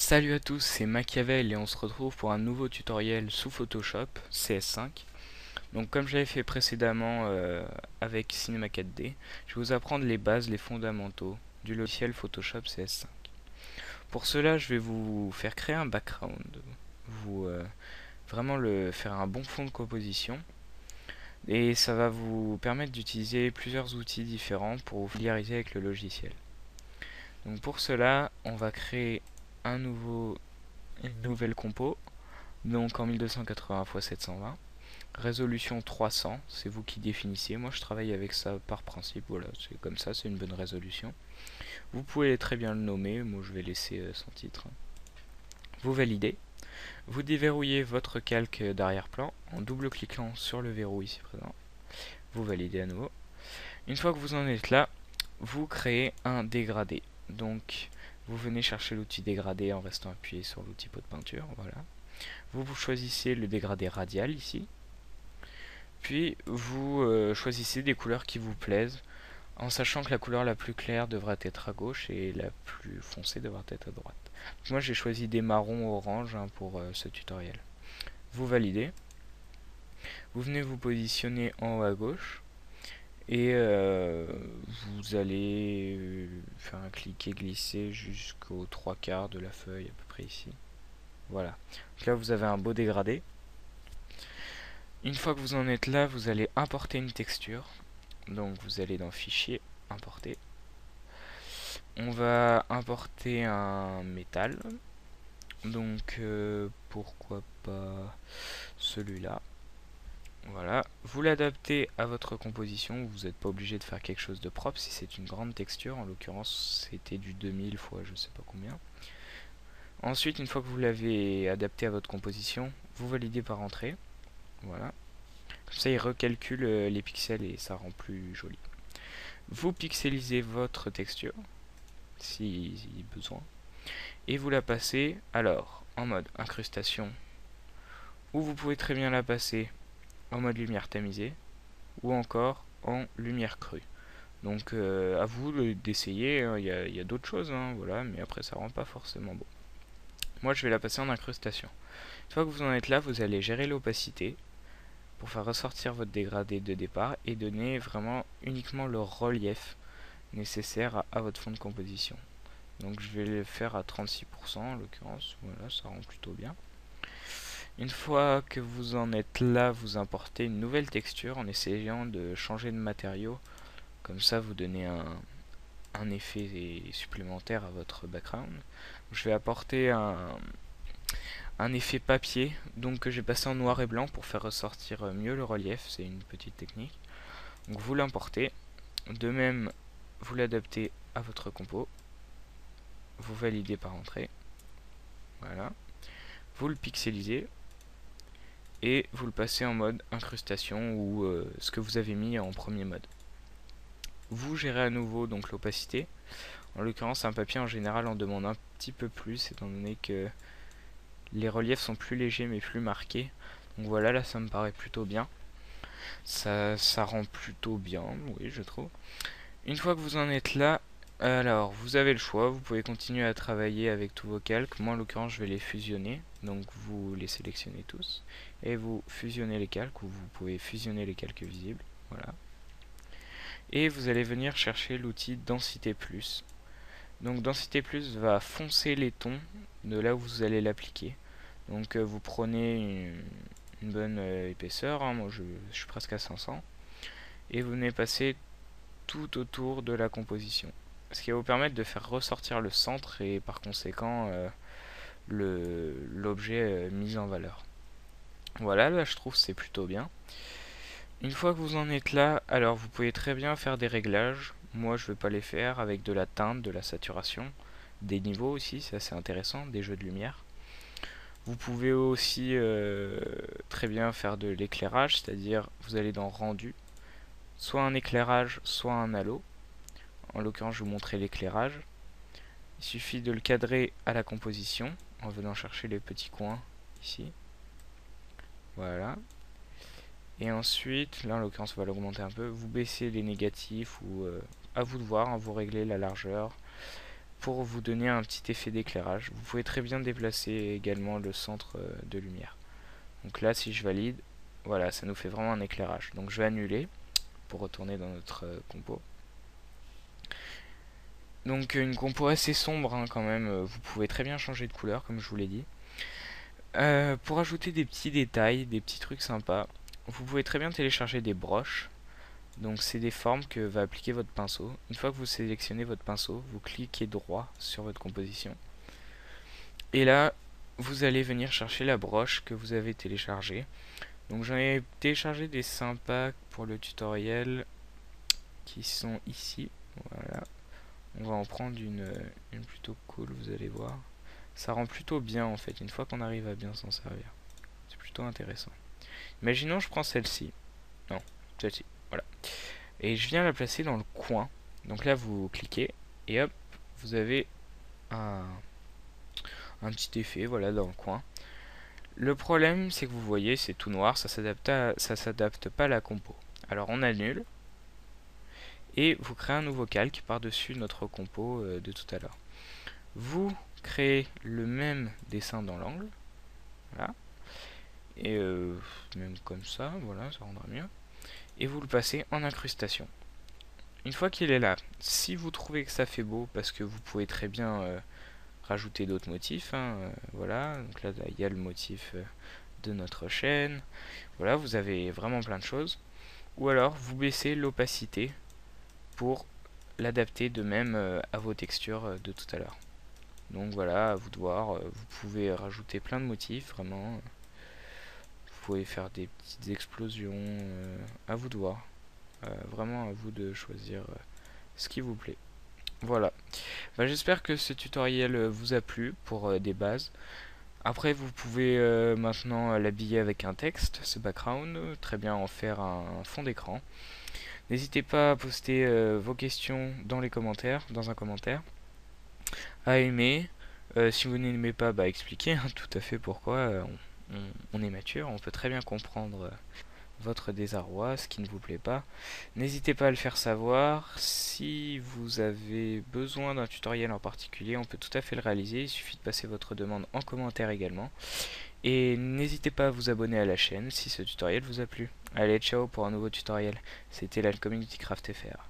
Salut à tous, c'est Machiavel et on se retrouve pour un nouveau tutoriel sous Photoshop CS5. Donc comme j'avais fait précédemment avec Cinema 4D, je vais vous apprendre les bases, les fondamentaux du logiciel Photoshop CS5. Pour cela, je vais vous faire créer un background, vous vraiment faire un bon fond de composition et ça va vous permettre d'utiliser plusieurs outils différents pour vous familiariser avec le logiciel. Donc pour cela, on va créer une nouvelle compo. Donc en 1280 x 720. Résolution 300, c'est vous qui définissez. Moi je travaille avec ça par principe, voilà, c'est comme ça, c'est une bonne résolution. Vous pouvez très bien le nommer, moi je vais laisser sans titre. Vous validez. Vous déverrouillez votre calque d'arrière-plan en double-cliquant sur le verrou ici présent. Vous validez à nouveau. Une fois que vous en êtes là, vous créez un dégradé. Donc vous venez chercher l'outil dégradé en restant appuyé sur l'outil pot de peinture, voilà. Vous choisissez le dégradé radial ici. Puis vous choisissez des couleurs qui vous plaisent, en sachant que la couleur la plus claire devrait être à gauche et la plus foncée devrait être à droite. Donc moi j'ai choisi des marrons orange pour ce tutoriel. Vous validez, vous venez vous positionner en haut à gauche et vous allez faire un cliquer glisser jusqu'aux trois quarts de la feuille à peu près ici. Voilà. Donc là vous avez un beau dégradé. Une fois que vous en êtes là, vous allez importer une texture. Donc vous allez dans Fichier, Importer. On va importer un métal. Donc pourquoi pas celui-là. Voilà. Vous l'adaptez à votre composition. Vous n'êtes pas obligé de faire quelque chose de propre si c'est une grande texture. En l'occurrence, c'était du 2000 fois je sais pas combien. Ensuite, une fois que vous l'avez adapté à votre composition, vous validez par entrée. Voilà. Comme ça, il recalcule les pixels et ça rend plus joli. Vous pixelisez votre texture, si besoin, et vous la passez alors en mode incrustation, ou vous pouvez très bien la passer en mode lumière tamisée, ou encore en lumière crue. Donc à vous d'essayer, hein, il y a d'autres choses, hein, voilà, mais après ça rend pas forcément beau. Moi je vais la passer en incrustation. Une fois que vous en êtes là, vous allez gérer l'opacité pour faire ressortir votre dégradé de départ et donner vraiment uniquement le relief nécessaire à votre fond de composition. Donc je vais le faire à 36% en l'occurrence, voilà, ça rend plutôt bien. Une fois que vous en êtes là, vous importez une nouvelle texture en essayant de changer de matériau. Comme ça, vous donnez un effet supplémentaire à votre background. Je vais apporter un effet papier, donc que j'ai passé en noir et blanc pour faire ressortir mieux le relief, c'est une petite technique. Donc vous l'importez, de même vous l'adaptez à votre compo, vous validez par entrée, voilà, vous le pixelisez et vous le passez en mode incrustation ou ce que vous avez mis en premier mode. Vous gérez à nouveau donc l'opacité. En l'occurrence, un papier en général en demande un petit peu plus étant donné que les reliefs sont plus légers mais plus marqués. Donc voilà, là ça me paraît plutôt bien. Ça rend plutôt bien, oui, je trouve. Une fois que vous en êtes là, alors vous avez le choix, vous pouvez continuer à travailler avec tous vos calques. Moi en l'occurrence je vais les fusionner, donc vous les sélectionnez tous et vous fusionnez les calques, ou vous pouvez fusionner les calques visibles, voilà. Et vous allez venir chercher l'outil densité plus. Donc densité plus va foncer les tons de là où vous allez l'appliquer. Donc vous prenez une bonne épaisseur, hein, moi je suis presque à 500, et vous venez passer tout autour de la composition. Ce qui va vous permettre de faire ressortir le centre et par conséquent l'objet mis en valeur. Voilà, là je trouve c'est plutôt bien. Une fois que vous en êtes là, alors vous pouvez très bien faire des réglages. Moi je ne vais pas les faire avec de la teinte, de la saturation, des niveaux aussi, c'est assez intéressant, des jeux de lumière. Vous pouvez aussi très bien faire de l'éclairage, c'est-à-dire vous allez dans rendu, soit un éclairage, soit un halo. En l'occurrence, je vais vous montrer l'éclairage. Il suffit de le cadrer à la composition en venant chercher les petits coins ici. Voilà. Et ensuite, là en l'occurrence, on va l'augmenter un peu. Vous baissez les négatifs ou à vous de voir, hein, vous réglez la largeur. pour vous donner un petit effet d'éclairage. Vous pouvez très bien déplacer également le centre de lumière. Donc là, si je valide, voilà, ça nous fait vraiment un éclairage. Donc je vais annuler pour retourner dans notre compo. Donc une compo assez sombre hein, quand même, vous pouvez très bien changer de couleur comme je vous l'ai dit. Pour ajouter des petits détails, des petits trucs sympas, vous pouvez très bien télécharger des broches. Donc c'est des formes que va appliquer votre pinceau. Une fois que vous sélectionnez votre pinceau, vous cliquez droit sur votre composition. Et là, vous allez venir chercher la broche que vous avez téléchargée. Donc j'en ai téléchargé des sympas pour le tutoriel qui sont ici. Voilà. On va en prendre une plutôt cool, vous allez voir. Ça rend plutôt bien en fait, une fois qu'on arrive à bien s'en servir. C'est plutôt intéressant. Imaginons je prends celle-ci. Non, celle-ci. Voilà. Et je viens la placer dans le coin. Donc là vous cliquez et hop, vous avez un petit effet voilà dans le coin. Le problème c'est que vous voyez c'est tout noir, ça s'adapte pas à la compo. Alors on annule et vous créez un nouveau calque par-dessus notre compo de tout à l'heure. Vous créez le même dessin dans l'angle. Voilà. Et même comme ça, voilà, ça rendra mieux. Et vous le passez en incrustation. Une fois qu'il est là, si vous trouvez que ça fait beau, parce que vous pouvez très bien rajouter d'autres motifs, hein, voilà, donc là il y a le motif de notre chaîne, voilà, vous avez vraiment plein de choses. Ou alors vous baissez l'opacité pour l'adapter de même à vos textures de tout à l'heure. Donc voilà, à vous de voir, vous pouvez rajouter plein de motifs, vraiment. Vous pouvez faire des petites explosions, à vous de voir. Vraiment à vous de choisir ce qui vous plaît. Voilà. Bah, j'espère que ce tutoriel vous a plu pour des bases. Après vous pouvez maintenant l'habiller avec un texte, ce background, très bien en faire un fond d'écran. N'hésitez pas à poster vos questions dans les commentaires, dans un commentaire, à aimer. Si vous n'aimez pas, bah expliquez hein, tout à fait pourquoi. On est mature, on peut très bien comprendre votre désarroi, ce qui ne vous plaît pas. N'hésitez pas à le faire savoir. Si vous avez besoin d'un tutoriel en particulier, on peut tout à fait le réaliser. Il suffit de passer votre demande en commentaire également. Et n'hésitez pas à vous abonner à la chaîne si ce tutoriel vous a plu. Allez, ciao pour un nouveau tutoriel. C'était la Community Craft FR.